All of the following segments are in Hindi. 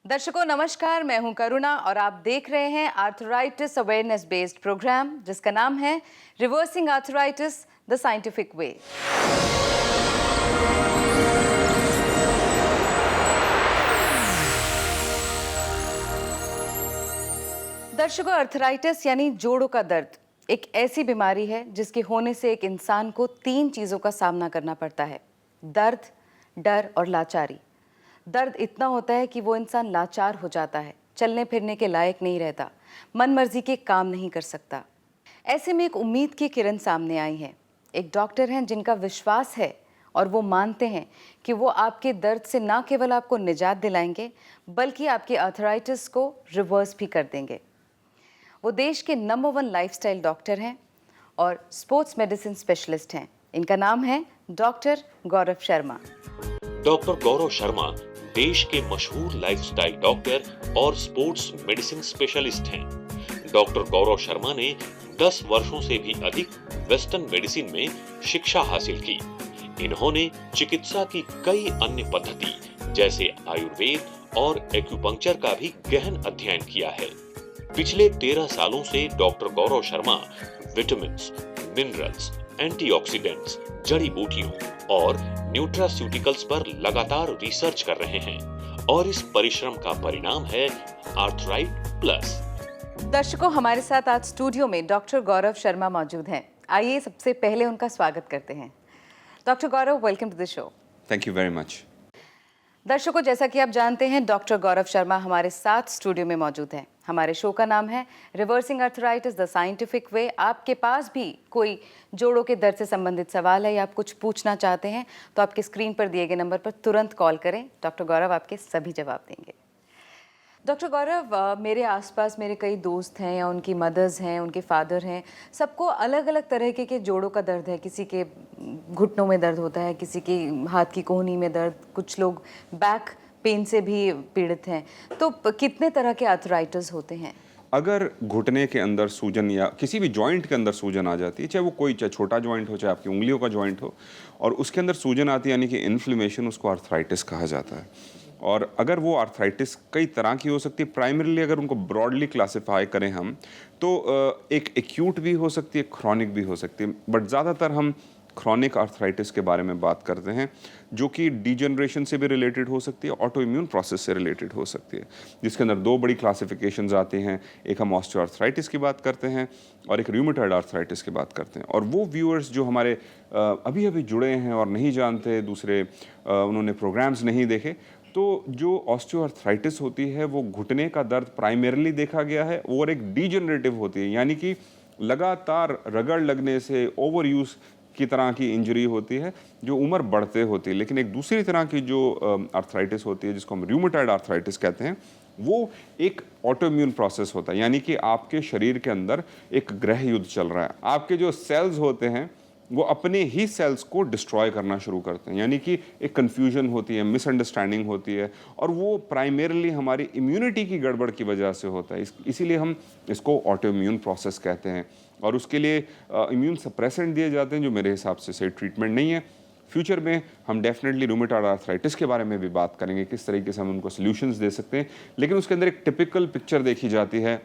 दर्शकों नमस्कार, मैं हूं करुणा और आप देख रहे हैं आर्थराइटिस अवेयरनेस बेस्ड प्रोग्राम जिसका नाम है reversing arthritis the scientific way. दर्शकों, आर्थराइटिस यानी जोड़ों का दर्द एक ऐसी बीमारी है जिसके होने से एक इंसान को 3 चीजों का सामना करना पड़ता है: दर्द, डर और लाचारी। दर्द इतना होता है कि वो इंसान लाचार हो जाता है, चलने फिरने के लायक नहीं रहता, मन मर्जी के काम नहीं कर सकता। ऐसे में एक उम्मीद की किरण सामने आई है। एक डॉक्टर हैं जिनका विश्वास है और वो मानते हैं कि वो आपके दर्द से ना केवल आपको निजात दिलाएंगे बल्कि आपके आर्थराइटिस को रिवर्स भी कर देंगे। वो देश के नंबर 1 लाइफस्टाइल डॉक्टर हैं और स्पोर्ट्स मेडिसिन स्पेशलिस्ट हैं। इनका नाम है डॉक्टर गौरव शर्मा। डॉक्टर गौरव शर्मा देश के मशहूर लाइफस्टाइल डॉक्टर और स्पोर्ट्स मेडिसिन स्पेशलिस्ट हैं। डॉक्टर गौरव शर्मा ने 10 वर्षों से भी अधिक वेस्टर्न मेडिसिन में शिक्षा हासिल की। इन्होंने चिकित्सा की कई अन्य पद्धति जैसे आयुर्वेद और एक्यूपंक्चर का भी गहन अध्ययन किया है। पिछले 13 सालों से doctor Gaurav Sharma vitamins, minerals, antioxidants, जड़ी बूटियों और न्यूट्रास्यूटिकल्स पर लगातार रिसर्च कर रहे हैं और इस परिश्रम का परिणाम है आर्थराइट प्लस। दर्शकों, हमारे साथ आज स्टूडियो में डॉक्टर गौरव शर्मा मौजूद हैं। आइए सबसे पहले उनका स्वागत करते हैं। Doctor Gaurav, welcome to the show. Thank you very much. दर्शकों, जैसा कि आप जानते हैं, डॉक्टर गौरव शर्मा हमारे साथ स्टूडियो में मौजूद हैं। हमारे शो का नाम है reversing arthritis the scientific way. आपके पास भी कोई जोड़ों के दर्द से संबंधित सवाल है या आप कुछ पूछना चाहते हैं तो आपके स्क्रीन पर दिए गए नंबर पर तुरंत कॉल करें। डॉक्टर गौरव आपके सभी जवाब देंगे। डॉक्टर गौरव, मेरे आसपास मेरे कई दोस्त हैं या उनकी मदर्स हैं, उनके फादर हैं, सबको अलग अलग तरह के जोड़ों का दर्द है। किसी के घुटनों में दर्द होता है, किसी की हाथ की कोहनी में दर्द, कुछ लोग बैक पेन से भी पीड़ित हैं। तो कितने तरह के आर्थराइटिस होते हैं? अगर घुटने के अंदर सूजन या किसी भी जॉइंट के अंदर सूजन आ जाती है, चाहे छोटा जॉइंट हो, चाहे आपकी उंगलियों का जॉइंट हो, और उसके अंदर सूजन आती है यानी कि इन्फ्लेमेशन, उसको आर्थराइटिस कहा जाता है। और अगर वो आर्थराइटिस कई तरह की हो सकती है। प्राइमरीली अगर उनको ब्रॉडली क्लासिफाई करें हम तो एक एक्यूट भी हो सकती है, क्रॉनिक भी हो सकती है, बट ज़्यादातर हम क्रॉनिक आर्थराइटिस के बारे में बात करते हैं, जो कि डिजनरेशन से भी रिलेटेड हो सकती है, ऑटो इम्यून प्रोसेस से रिलेटेड हो सकती है, जिसके अंदर 2 बड़ी क्लासिफिकेशंस आती हैं। एक हम ऑस्टियोआर्थराइटिस की बात करते हैं और एक रूमेटॉइड आर्थराइटिस की बात करते हैं। और वो व्यूअर्स जो हमारे अभी अभी जुड़े हैं और नहीं जानते, दूसरे उन्होंने प्रोग्राम्स नहीं देखे, तो जो ऑस्टियोआर्थराइटिस होती है वो घुटने का दर्द प्राइमरीली देखा गया है और एक डिजनरेटिव होती है, यानी कि लगातार रगड़ लगने से, ओवर यूज़ की तरह की इंजरी होती है जो उम्र बढ़ते होती है। लेकिन एक दूसरी तरह की जो आर्थराइटिस होती है, जिसको हम रूमेटॉइड आर्थराइटिस कहते हैं, वो एक ऑटोइम्यून प्रोसेस होता है, यानी कि आपके शरीर के अंदर एक गृह युद्ध चल रहा है। आपके जो सेल्स होते हैं वो अपने ही सेल्स को डिस्ट्रॉय करना शुरू करते हैं, यानी कि एक कन्फ्यूजन होती है, मिसअंडरस्टैंडिंग होती है, और वो प्राइमरीली हमारी इम्यूनिटी की गड़बड़ की वजह से होता है। इसीलिए हम इसको ऑटोइम्यून प्रोसेस कहते हैं और उसके लिए इम्यून सप्रेसेंट दिए जाते हैं, जो मेरे हिसाब से सही ट्रीटमेंट नहीं है। फ्यूचर में हम डेफिनेटली रूमेटॉइड आर्थराइटिस के बारे में भी बात करेंगे, किस तरीके से हम उनको सॉल्यूशंस दे सकते हैं। लेकिन उसके अंदर एक टिपिकल पिक्चर देखी जाती है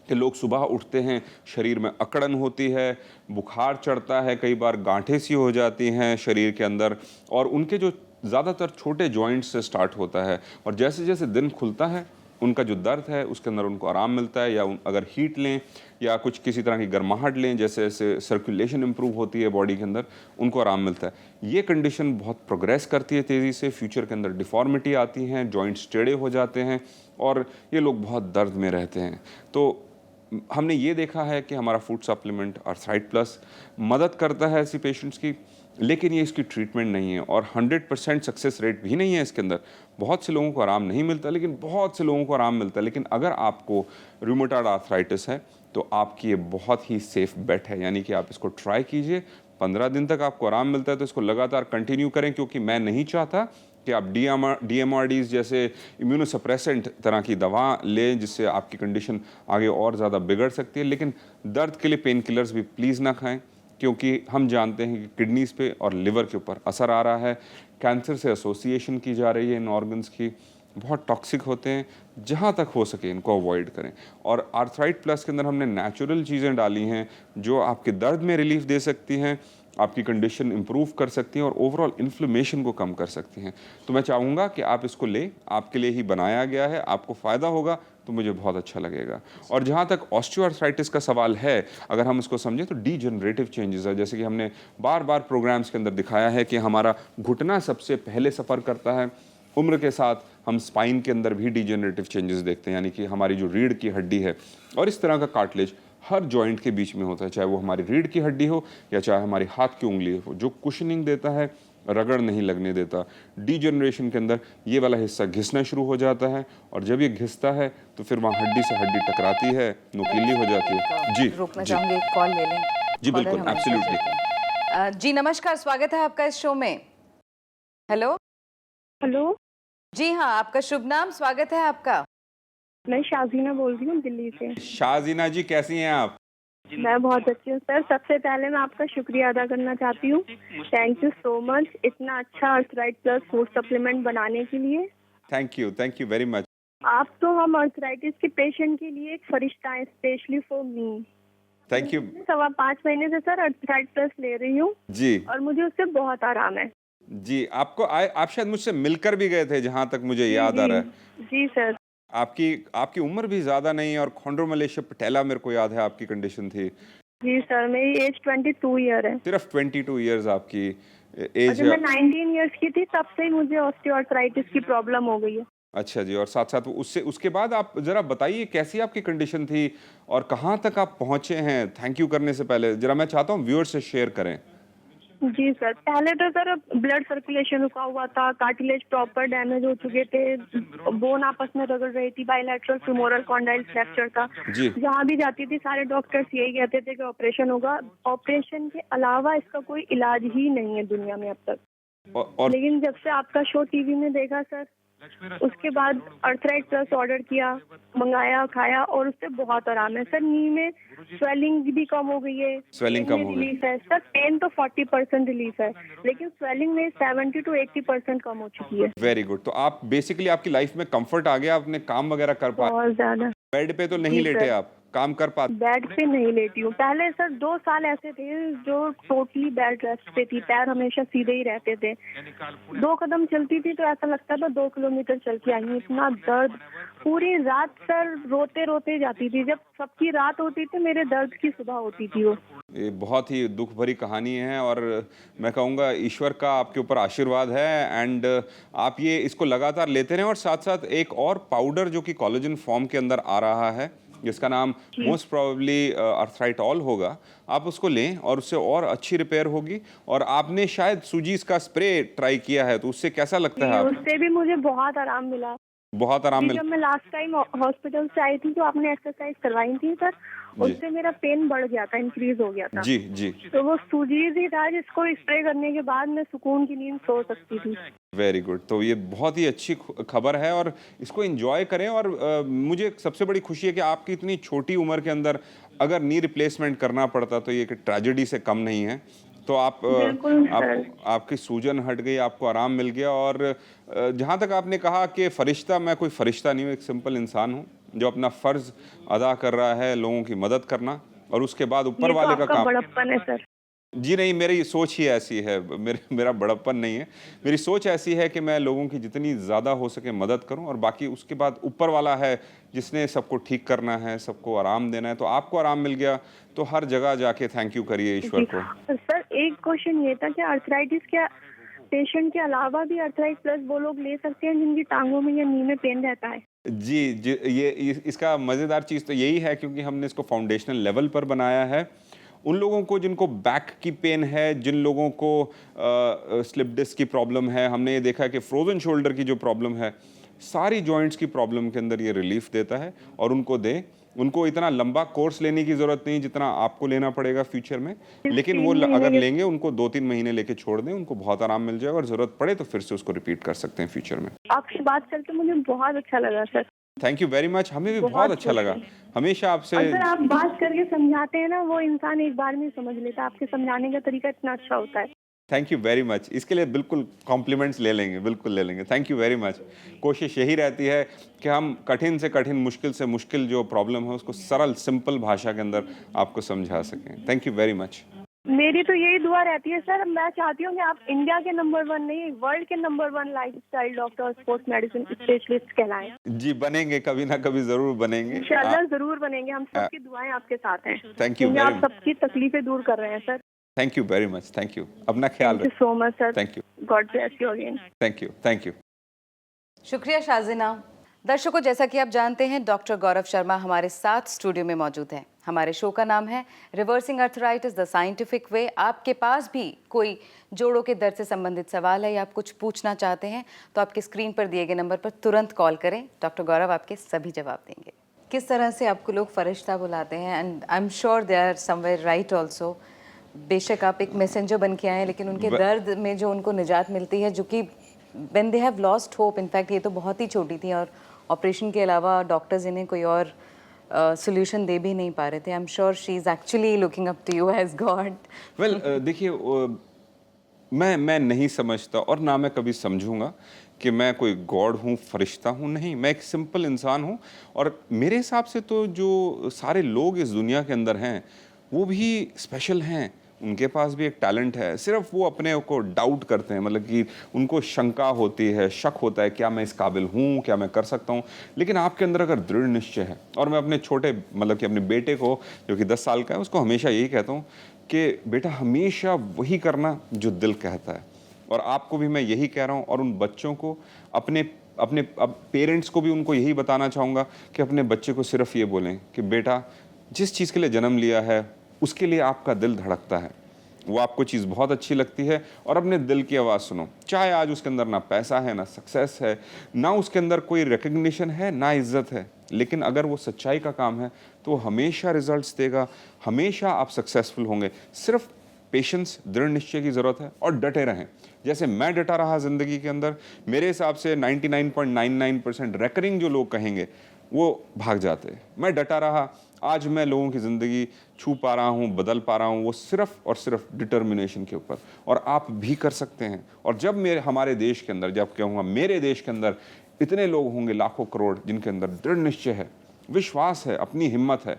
कि लोग सुबह उठते हैं, शरीर में अकड़न होती है, बुखार चढ़ता है, कई बार गांठें सी हो जाती हैं शरीर के अंदर, और उनके जो ज़्यादातर छोटे जॉइंट्स से स्टार्ट होता है, और जैसे जैसे दिन खुलता है उनका जो दर्द है उसके अंदर उनको आराम मिलता है, या अगर हीट लें या कुछ किसी तरह की गर्माहट लें, जैसे जैसे सर्कुलेशन इंप्रूव होती है बॉडी के अंदर, उनको आराम मिलता है। ये कंडीशन बहुत प्रोग्रेस करती है तेज़ी से, फ्यूचर के अंदर डिफॉर्मिटी आती हैं, जॉइंट्स टेढ़े हो जाते हैं और ये लोग बहुत दर्द में रहते हैं। तो हमने ये देखा है कि हमारा फूड सप्लीमेंट आर्थराइट प्लस मदद करता है ऐसी पेशेंट्स की, लेकिन ये इसकी ट्रीटमेंट नहीं है और 100% सक्सेस रेट भी नहीं है इसके अंदर। बहुत से लोगों को आराम नहीं मिलता, लेकिन बहुत से लोगों को आराम मिलता है। लेकिन अगर आपको रूमेटॉइड आर्थराइटिस है तो आपकी ये बहुत ही सेफ बेट है, यानी कि आप इसको ट्राई कीजिए। 15 दिन तक आपको आराम मिलता है तो इसको लगातार कंटिन्यू करें, क्योंकि मैं नहीं चाहता कि आप DMRDs जैसे इम्यूनोसप्रेसेंट तरह की दवा लें, जिससे आपकी कंडीशन आगे और ज़्यादा बिगड़ सकती है। लेकिन दर्द के लिए पेन किलर्स भी प्लीज़ ना खाएं, क्योंकि हम जानते हैं कि किडनीज़ पे और लिवर के ऊपर असर आ रहा है। कैंसर से एसोसिएशन की जा रही है इन ऑर्गन्स की, बहुत टॉक्सिक होते हैं, जहाँ तक हो सके इनको अवॉइड करें। और आर्थराइट प्लस के अंदर हमने नेचुरल चीज़ें डाली हैं जो आपके दर्द में रिलीफ दे सकती हैं, आपकी कंडीशन इंप्रूव कर सकती हैं और ओवरऑल इन्फ्लेमेशन को कम कर सकती हैं। तो मैं चाहूँगा कि आप इसको लें, आपके लिए ही बनाया गया है, आपको फ़ायदा होगा तो मुझे बहुत अच्छा लगेगा। और जहाँ तक ऑस्टियोआर्थराइटिस का सवाल है, अगर हम इसको समझें तो डीजनरेटिव चेंजेस है। जैसे कि हमने बार बार प्रोग्राम्स के अंदर दिखाया है कि हमारा घुटना सबसे पहले सफ़र करता है। उम्र के साथ हम स्पाइन के अंदर भी डीजनरेटिव चेंजेस देखते हैं, यानी कि हमारी जो रीढ़ की हड्डी है और इस तरह का कार्टिलेज हर जॉइंट के बीच में होता है, चाहे वो हमारी रीढ़ की हड्डी हो या चाहे हमारी हाथ की उंगली हो, जो कुशनिंग देता है, रगड़ नहीं लगने देता। डीजनरेशन के अंदर ये वाला हिस्सा घिसना शुरू हो जाता है और जब ये घिसता है तो फिर वहाँ हड्डी से हड्डी टकराती है, नुकीली हो जाती है। जी रोकना जी चाहूंगी, एक कॉल ले लें। जी कॉलर बिल्कुल, हमारे साथ एब्सोल्युटली। जुड़े हैं। जी नमस्कार, स्वागत है आपका इस शो में। हेलो। हेलो, जी हाँ, आपका शुभ नाम, स्वागत है आपका। मैं शाजीना बोल रही हूँ दिल्ली से। शाजीना जी कैसी हैं आप? मैं बहुत अच्छी हूँ सर। सबसे पहले मैं आपका शुक्रिया अदा करना चाहती हूँ। थैंक यू सो मच इतना अच्छा अर्थराइट प्लस फूड सप्लीमेंट बनाने के लिए। Thank you very much. आप तो हम अर्थराइटिस के पेशेंट के लिए एक फरिश्ता हैं, specially for me. Thank you 5.25 महीने से सर अर्थराइट प्लस ले रही हूँ जी। और मुझे उससे बहुत आराम है। जी आप शायद मुझसे मिलकर भी गए थे, जहाँ तक मुझे याद आ रहा है। जी सर। आपकी आपकी उम्र भी ज़्यादा नहीं और खोंड्रोमलेशिया पैटेला मेरे को याद है आपकी कंडीशन थी। जी सर, मेरी एज 22 ईयर है। सिर्फ 22 इयर्स आपकी और एज जब मैं है। 19 ईयर्स की थी तब से ही मुझे ऑस्टियोआर्थराइटिस की प्रॉब्लम हो गई है। अच्छा जी, और साथ साथ उससे उसके बाद आप ज़रा बताइए कैसी आपकी कंडीशन थी और कहाँ तक आप पहुँचे हैं? थैंक यू करने से पहले ज़रा मैं चाहता हूँ व्यूअर्स से शेयर करें। जी सर, पहले तो सर ब्लड सर्कुलेशन रुका हुआ था, कार्टिलेज प्रॉपर डैमेज हो चुके थे, बोन आपस में रगड़ रही थी, बायलैटरल फीमोरल कॉन्डाइल फ्रैक्चर था। जी। जहाँ भी जाती थी सारे डॉक्टर्स यही कहते थे कि ऑपरेशन होगा। ऑपरेशन के अलावा इसका कोई इलाज ही नहीं है दुनिया में अब तक। और लेकिन जब से आपका शो टीवी में देखा सर, उसके बाद अर्थराइट प्लस ऑर्डर किया, मंगाया, खाया और उससे बहुत आराम है सर। नी में स्वेलिंग भी कम हो गई है, Swelling पेन कम में हो गई। रिलीफ है सर। पेन तो 40% रिलीफ है, लेकिन स्वेलिंग में 70 to 80% कम हो चुकी है। Very good. तो आप बेसिकली आपकी लाइफ में कंफर्ट आ गया, आपने काम वगैरह कर पाए? बहुत ज्यादा। बेड पे तो नहीं जी लेटे सर। आप, काम कर पाते? बेड पे नहीं लेटी हूँ। पहले सर 2 साल ऐसे थे जो टोटली बेड रेस्ट पे थी, पैर हमेशा सीधे ही रहते थे। 2 कदम चलती थी तो ऐसा लगता था 2 किलोमीटर चल के आई हूँ। इतना दर्द, पूरी रात सर रोते रोते जाती थी। जब सबकी रात होती थी मेरे दर्द की सुबह होती थी वो। ये बहुत ही दुख भरी कहानी है और मैं कहूँगा ईश्वर का आपके ऊपर आशीर्वाद है एंड आप ये इसको लगातार लेते रहें। और साथ साथ एक और पाउडर जो कि कोलेजन फॉर्म के अंदर आ रहा है, जिसका नाम मोस्ट प्रोबेबली अर्थराइटॉल होगा, आप उसको लें और उससे और अच्छी रिपेयर होगी। और आपने शायद सूजीस का स्प्रे ट्राई किया है, तो उससे कैसा लगता है आपको? उससे भी मुझे बहुत आराम मिला। बहुत आराम जब मैं लास्ट टाइम हॉस्पिटल से आई थी तो आपने एक्सरसाइज करवाई थी सर, उससे मेरा पेन बढ़ गया था, इंक्रीज हो गया था। जी जी। तो वो सूजीज ही था जिसको स्प्रे करने के बाद मैं सुकून की नींद सो सकती थी। Very good. तो ये बहुत ही अच्छी खबर है और इसको एंजॉय करें। और मुझे सबसे बड़ी खुशी है कि आपकी इतनी छोटी उम्र के अंदर अगर नी रिप्लेसमेंट करना पड़ता तो ये एक ट्रेजेडी से कम नहीं है। तो बिल्कुल सर। आपकी सूजन हट गई, आपको आराम मिल गया। और जहाँ तक आपने कहा कि फरिश्ता, मैं कोई फरिश्ता नहीं हूँ, एक सिंपल इंसान हूँ जो अपना फ़र्ज़ अदा कर रहा है, लोगों की मदद करना और उसके बाद ऊपर ये तो वाले का आपका काम। बड़प्पन है सर। जी नहीं, मेरी सोच ही ऐसी है। मेरा बड़प्पन नहीं है, मेरी सोच ऐसी है कि मैं लोगों की जितनी ज़्यादा हो सके मदद करूं और बाकी उसके बाद ऊपर वाला है जिसने सबको ठीक करना है, सबको आराम देना है। तो आपको आराम मिल गया तो हर जगह जाके थैंक यू करिए ईश्वर को। सर एक क्वेश्चन ये था कि अर्थराइटिस के पेशेंट के अलावा भी अर्थराइट प्लस वो लोग ले सकते हैं जिनकी टांगों में या नी में पेन रहता है? जी, इसका मज़ेदार चीज़ तो यही है क्योंकि हमने इसको फाउंडेशनल लेवल पर बनाया है। उन लोगों को जिनको बैक की पेन है, जिन लोगों को स्लिप डिस्क की प्रॉब्लम है, हमने ये देखा है कि फ्रोजन शोल्डर की जो प्रॉब्लम है, सारी जॉइंट्स की प्रॉब्लम के अंदर ये रिलीफ देता है। और उनको दें, उनको इतना लंबा कोर्स लेने की ज़रूरत नहीं जितना आपको लेना पड़ेगा फ्यूचर में, लेकिन वो अगर लेंगे, उनको 2-3 महीने लेके छोड़ दें, उनको बहुत आराम मिल जाएगा और ज़रूरत पड़े तो फिर से उसको रिपीट कर सकते हैं फ्यूचर में। आपसे बात करके मुझे बहुत अच्छा लगा sir. Thank you very much, हमें भी बहुत अच्छा लगा। हमेशा आपसे अगर आप बात करके समझाते हैं ना, वो इंसान एक बार में समझ लेता है। आपके समझाने का तरीका इतना अच्छा होता है। Thank you very much. इसके लिए बिल्कुल कॉम्प्लीमेंट्स ले लेंगे, बिल्कुल ले लेंगे। Thank you very much. कोशिश यही रहती है कि हम कठिन से कठिन, मुश्किल से मुश्किल जो प्रॉब्लम है उसको सरल सिंपल भाषा के अंदर आपको समझा सकें। Thank you very much. मेरी तो यही दुआ रहती है सर, मैं चाहती हूँ कि आप इंडिया के नंबर 1 नहीं, वर्ल्ड के number 1 lifestyle doctor, sports medicine specialist कहलाएं। जी बनेंगे, कभी ना कभी ज़रूर बनेंगे। इंशाल्लाह जरूर बनेंगे, हम सबकी दुआएं आपके साथ हैं। Thank you क्योंकि very आप much. सबकी तकलीफें दूर कर रहे हैं sir. Thank you very much. Thank you. अपना ख्याल थैंक यू रखें। So much sir. Thank you. God bless you again. Thank you. Thank you. शुक्रिया शाजिना। दर्शकों, जैसा कि आप जानते हैं, डॉक्टर गौरव शर्मा हमारे साथ स्टूडियो में मौजूद हैं। हमारे शो का नाम है reversing arthritis the scientific way. आपके पास भी कोई जोड़ों के दर्द से संबंधित सवाल है या आप कुछ पूछना चाहते हैं तो आपके स्क्रीन पर दिए गए नंबर पर तुरंत कॉल करें। डॉक्टर गौरव आपके सभी जवाब देंगे। किस तरह से आपको लोग फरिश्ता बुलाते हैं, and I am sure they are somewhere right also. बेशक आप एक मैसेंजर बन के आए हैं, लेकिन उनके दर्द में जो उनको निजात मिलती है, जो कि when they have lost hope, in fact ये तो बहुत ही छोटी थी और ऑपरेशन के अलावा डॉक्टर्स इन्हें कोई और सोल्यूशन दे भी नहीं पा रहे थे। I am sure she is actually looking up to you as god. Well देखिए, मैं नहीं समझता और ना मैं कभी समझूंगा कि मैं कोई गॉड हूँ, फरिश्ता हूँ। नहीं, मैं एक सिंपल इंसान हूँ। और मेरे हिसाब से तो जो सारे लोग इस दुनिया के अंदर हैं वो भी स्पेशल हैं। उनके पास भी एक टैलेंट है, सिर्फ वो अपने को डाउट करते हैं, मतलब कि उनको शंका होती है, शक होता है, क्या मैं इस काबिल हूँ, क्या मैं कर सकता हूँ। लेकिन आपके अंदर अगर दृढ़ निश्चय है, और मैं अपने छोटे मतलब कि अपने बेटे को जो कि 10 साल का है उसको हमेशा यही कहता हूँ कि बेटा हमेशा वही करना जो दिल कहता है। और आपको भी मैं यही कह रहा हूँ, और उन बच्चों को अपने अब पेरेंट्स को भी उनको यही बताना चाहूँगा कि अपने बच्चे को सिर्फ ये बोलें कि बेटा जिस चीज़ के लिए जन्म लिया है उसके लिए आपका दिल धड़कता है, वो आपको चीज़ बहुत अच्छी लगती है, और अपने दिल की आवाज़ सुनो। चाहे आज उसके अंदर ना पैसा है, ना सक्सेस है, ना उसके अंदर कोई रिकग्निशन है, ना इज्जत है, लेकिन अगर वो सच्चाई का काम है तो वो हमेशा रिजल्ट्स देगा, हमेशा आप सक्सेसफुल होंगे। सिर्फ पेशेंस, दृढ़ निश्चय की ज़रूरत है, और डटे रहें। जैसे मैं डटा रहा ज़िंदगी के अंदर, मेरे हिसाब से 99.99% रेकरिंग जो लोग कहेंगे वो भाग जाते हैं। मैं डटा रहा, आज मैं लोगों की ज़िंदगी छू पा रहा हूँ, बदल पा रहा हूँ, वो सिर्फ और सिर्फ डिटर्मिनेशन के ऊपर। और आप भी कर सकते हैं। और जब हमारे देश के अंदर, जब कहूँगा मेरे देश के अंदर इतने लोग होंगे, लाखों करोड़, जिनके अंदर दृढ़ निश्चय है, विश्वास है, अपनी हिम्मत है,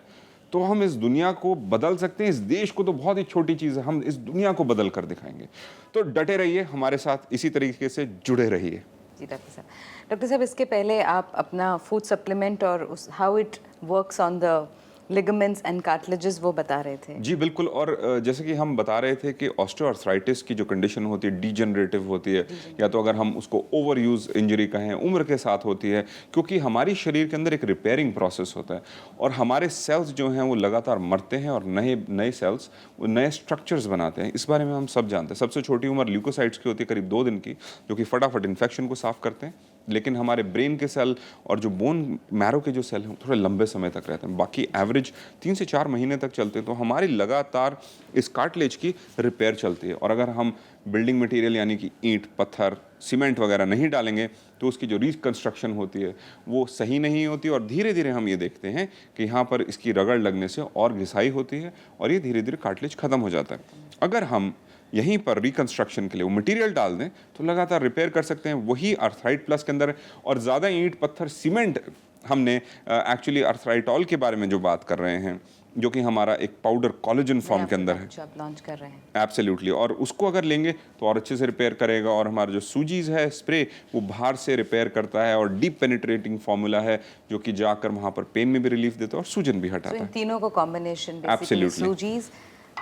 तो हम इस दुनिया को बदल सकते हैं। इस देश को तो बहुत ही छोटी चीज़ है, हम इस दुनिया को बदल कर दिखाएंगे। तो डटे रहिए, हमारे साथ इसी तरीके से जुड़े रहिए। जी डॉक्टर साहब, इसके पहले आप अपना फूड सप्लीमेंट और उस how it works on the ligaments and cartilages वो बता रहे थे। जी बिल्कुल। और जैसे कि हम बता रहे थे कि ऑस्टियोआर्थराइटिस की जो कंडीशन होती है डीजनरेटिव होती है, या तो अगर हम उसको ओवर यूज इंजरी कहें, उम्र के साथ होती है, क्योंकि हमारी शरीर के अंदर एक रिपेयरिंग प्रोसेस होता है, और हमारे सेल्स जो हैं वो लगातार मरते हैं, और नए नए सेल्स वो नए स्ट्रक्चर्स बनाते हैं। इस बारे में हम सब जानते हैं। सबसे छोटी उम्र ल्यूकोसाइट्स की होती है, करीब 2 दिन की, जो कि फटाफट इन्फेक्शन को साफ करते हैं। लेकिन हमारे ब्रेन के सेल और जो बोन मैरो के जो सेल हैं थोड़े लंबे समय तक रहते हैं, बाकी एवरेज 3 से 4 महीने तक चलते हैं। तो हमारी लगातार इस कार्टिलेज की रिपेयर चलती है। और अगर हम बिल्डिंग मटेरियल यानी कि ईंट, पत्थर, सीमेंट वगैरह नहीं डालेंगे तो उसकी जो रिकंस्ट्रक्शन होती है वो सही नहीं होती, और धीरे धीरे हम ये देखते हैं कि यहाँ पर इसकी रगड़ लगने से और घिसाई होती है, और ये धीरे धीरे कार्टिलेज खत्म हो जाता है। अगर हम यहीं पर रिकंस्ट्रक्शन के लिए वो मटेरियल डाल दें तो लगातार रिपेयर कर सकते हैं। वही अर्थराइट प्लस के अंदर। और ज़्यादा ईंट, पत्थर, सीमेंट हमने एक्चुअली अर्थराइटॉल के बारे में जो बात कर रहे हैं, जो कि हमारा एक पाउडर कोलेजन फॉर्म के अंदर है, जो आप लॉन्च कर रहे हैं। एब्सोल्युटली। और उसको अगर लेंगे तो और अच्छे से रिपेयर करेगा। और हमारा जो सूजीज है स्प्रे, वो बाहर से रिपेयर करता है, और डीप पेनिट्रेटिंग फार्मूला है जो कि जाकर वहाँ पर पेन में भी रिलीफ देता है और सूजन भी हटाता इन है। तीनों को कॉम्बिनेशन Absolutely. सूजीज,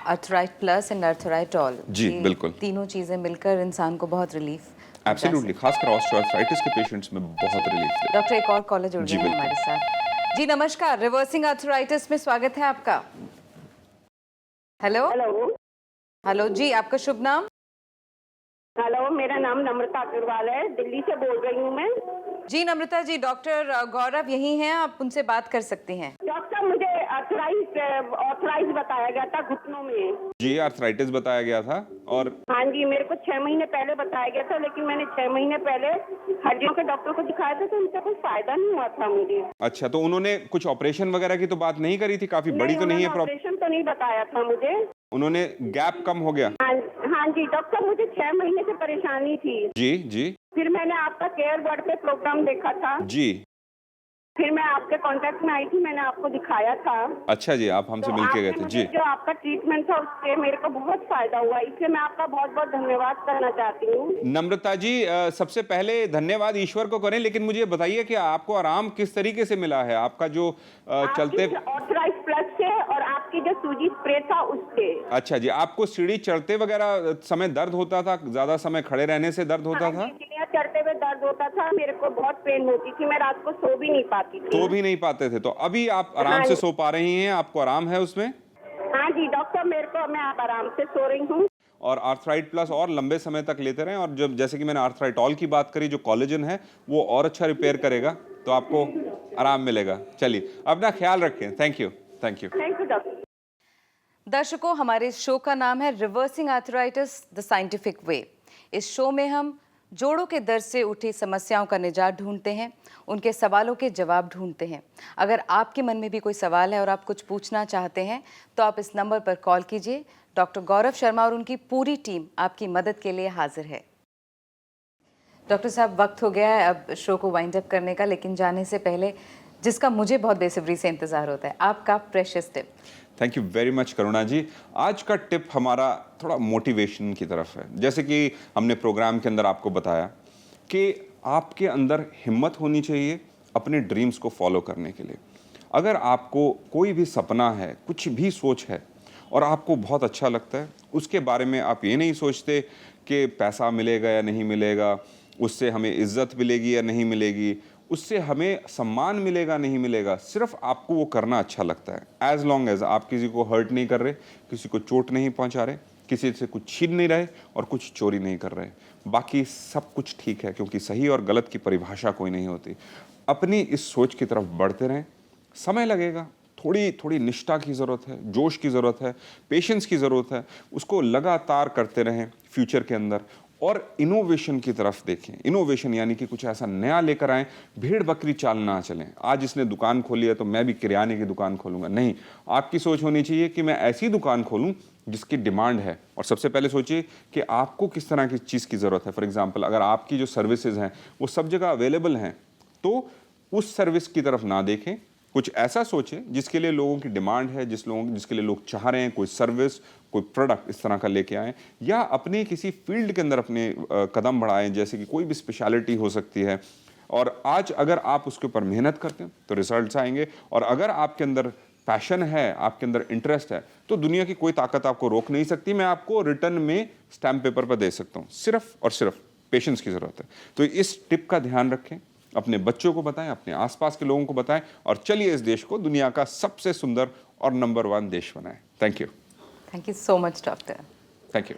अर्थराइट प्लस एंड अर्थराइटॉल, जी बिल्कुल, तीनों चीजें मिलकर इंसान को बहुत रिलीफ। एब्सोल्युटली, खासकर ऑस्टियोआर्थराइटिस के पेशेंट्स में बहुत रिलीफ देता है। डॉक्टर, एक और कॉलर जुड़ जी, गए हैं बिल्कुल। हमारे साथ। जी नमस्कार, रिवर्सिंग अर्थराइटिस में स्वागत है आपका। हेलो हेलो जी, आपका शुभ नाम? हेलो, मेरा नाम नम्रता अग्रवाल है, दिल्ली से बोल रही हूँ मैं। जी नम्रता जी, डॉक्टर गौरव यही हैं, आप उनसे बात कर सकती हैं। डॉक्टर, मुझे ऑर्थराइज बताया गया था घुटनों में। जी, अर्थराइटिस बताया गया था। और हाँ जी, मेरे को 6 महीने पहले बताया गया था, लेकिन मैंने 6 महीने पहले हड्डियों के डॉक्टर को दिखाया था, तो उनसे कोई फायदा नहीं हुआ था मुझे। अच्छा, तो उन्होंने कुछ ऑपरेशन वगैरह की तो बात नहीं करी थी? काफी बड़ी तो नहीं है प्रॉब्लम? ऑपरेशन तो नहीं बताया था मुझे। उन्होंने गैप कम हो गया? हाँ हाँ जी डॉक्टर, मुझे 6 महीने से परेशानी थी। जी जी फिर मैंने आपका केयर वर्ड पे प्रोग्राम देखा था। जी। फिर मैं आपके कांटेक्ट में आई थी, मैंने आपको दिखाया था। अच्छा जी, आप हमसे तो मिल के गए आपने थे मुझे जी। जो आपका ट्रीटमेंट था उससे मेरे को बहुत फायदा हुआ, इसलिए मैं आपका बहुत बहुत धन्यवाद करना चाहती हूँ। नम्रता जी, सबसे पहले धन्यवाद ईश्वर को करें, लेकिन मुझे बताइए कि आपको आराम किस तरीके से मिला है? आपका जो चलते। आपकी ऑर्थराइज प्लस से और आपकी जो सूजी स्प्रे था उससे। अच्छा जी, आपको सीढ़ी चढ़ते वगैरह समय दर्द होता था? ज्यादा समय खड़े रहने से दर्द होता था? सीढ़ियाँ चढ़ते हुए दर्द होता था, मेरे को बहुत पेन होती थी, मैं रात को सो भी नहीं पाती थी। तो भी नहीं पाते थे, तो अभी आप आराम हाँ से जी। सो पा रही हैं? आपको आराम है उसमें? हाँ जी डॉक्टर, मैं आप आराम से सो रही हूँ। और आर्थराइट प्लस और लंबे समय तक लेते रहें, और जब जैसे कि मैंने आर्थराइटॉल की बात करी, जो कोलेजन है वो और अच्छा रिपेयर करेगा, तो आपको आराम मिलेगा। चलिए, अपना ख्याल रखें। Thank you, thank you. Thank you doctor. दर्शकों, हमारे इस शो का नाम है reversing arthritis the scientific way. इस शो में हम जोड़ों के दर्द से उठी समस्याओं का निजात ढूंढते हैं, उनके सवालों के जवाब ढूंढते हैं। अगर आपके मन में भी कोई सवाल है और आप कुछ पूछना चाहते हैं तो आप इस नंबर पर कॉल कीजिए। डॉक्टर गौरव शर्मा और उनकी पूरी टीम आपकी मदद के लिए हाजिर है। डॉक्टर साहब, वक्त हो गया है अब शो को वाइंड अप करने का, लेकिन जाने से पहले जिसका मुझे बहुत बेसब्री से इंतजार होता है, आपका precious tip. Thank you very much Karuna ji. आज का टिप हमारा थोड़ा मोटिवेशन की तरफ है। जैसे कि हमने प्रोग्राम के अंदर आपको बताया कि आपके अंदर हिम्मत होनी चाहिए अपने ड्रीम्स को फॉलो करने के लिए। अगर आपको कोई भी सपना है, कुछ भी सोच है और आपको बहुत अच्छा लगता है, उसके बारे में आप ये नहीं सोचते कि पैसा मिलेगा या नहीं मिलेगा, उससे हमें इज्जत मिलेगी या नहीं मिलेगी, उससे हमें सम्मान मिलेगा नहीं मिलेगा, सिर्फ आपको वो करना अच्छा लगता है। एज लॉन्ग एज आप किसी को हर्ट नहीं कर रहे, किसी को चोट नहीं पहुंचा रहे, किसी से कुछ छीन नहीं रहे और कुछ चोरी नहीं कर रहे, बाकी सब कुछ ठीक है, क्योंकि सही और गलत की परिभाषा कोई नहीं होती। अपनी इस सोच की तरफ बढ़ते रहें। समय लगेगा, थोड़ी थोड़ी निष्ठा की ज़रूरत है, जोश की ज़रूरत है, पेशेंस की ज़रूरत है, उसको लगातार करते रहें फ्यूचर के अंदर। और इनोवेशन की तरफ देखें। इनोवेशन यानी कि कुछ ऐसा नया लेकर आएं, भेड़ बकरी चाल ना चलें। आज इसने दुकान खोली है तो मैं भी किराने की दुकान खोलूंगा, नहीं। आपकी सोच होनी चाहिए कि मैं ऐसी दुकान खोलूं जिसकी डिमांड है। और सबसे पहले सोचिए कि आपको किस तरह की चीज़ की ज़रूरत है। फॉर एग्जाम्पल, अगर आपकी जो सर्विसेज हैं वो सब जगह अवेलेबल हैं, तो उस सर्विस की तरफ ना देखें, कुछ ऐसा सोचें जिसके लिए लोगों की डिमांड है, जिसके लिए लोग चाह रहे हैं, कोई सर्विस, कोई प्रोडक्ट इस तरह का लेके आएँ, या अपने किसी फील्ड के अंदर अपने कदम बढ़ाएं, जैसे कि कोई भी स्पेशलिटी हो सकती है। और आज अगर आप उसके ऊपर मेहनत करते हैं तो रिजल्ट्स आएंगे। और अगर आपके अंदर पैशन है, आपके अंदर इंटरेस्ट है, तो दुनिया की कोई ताकत आपको रोक नहीं सकती। मैं आपको रिटर्न में स्टैम्प पेपर पर दे सकता हूँ, सिर्फ और सिर्फ पेशेंस की ज़रूरत है। तो इस टिप का ध्यान रखें, अपने बच्चों को बताएं, अपने आसपास के लोगों को बताएं, और चलिए इस देश को दुनिया का सबसे सुंदर और नंबर 1 देश बनाएं। Thank you. Thank you so much doctor. Thank you.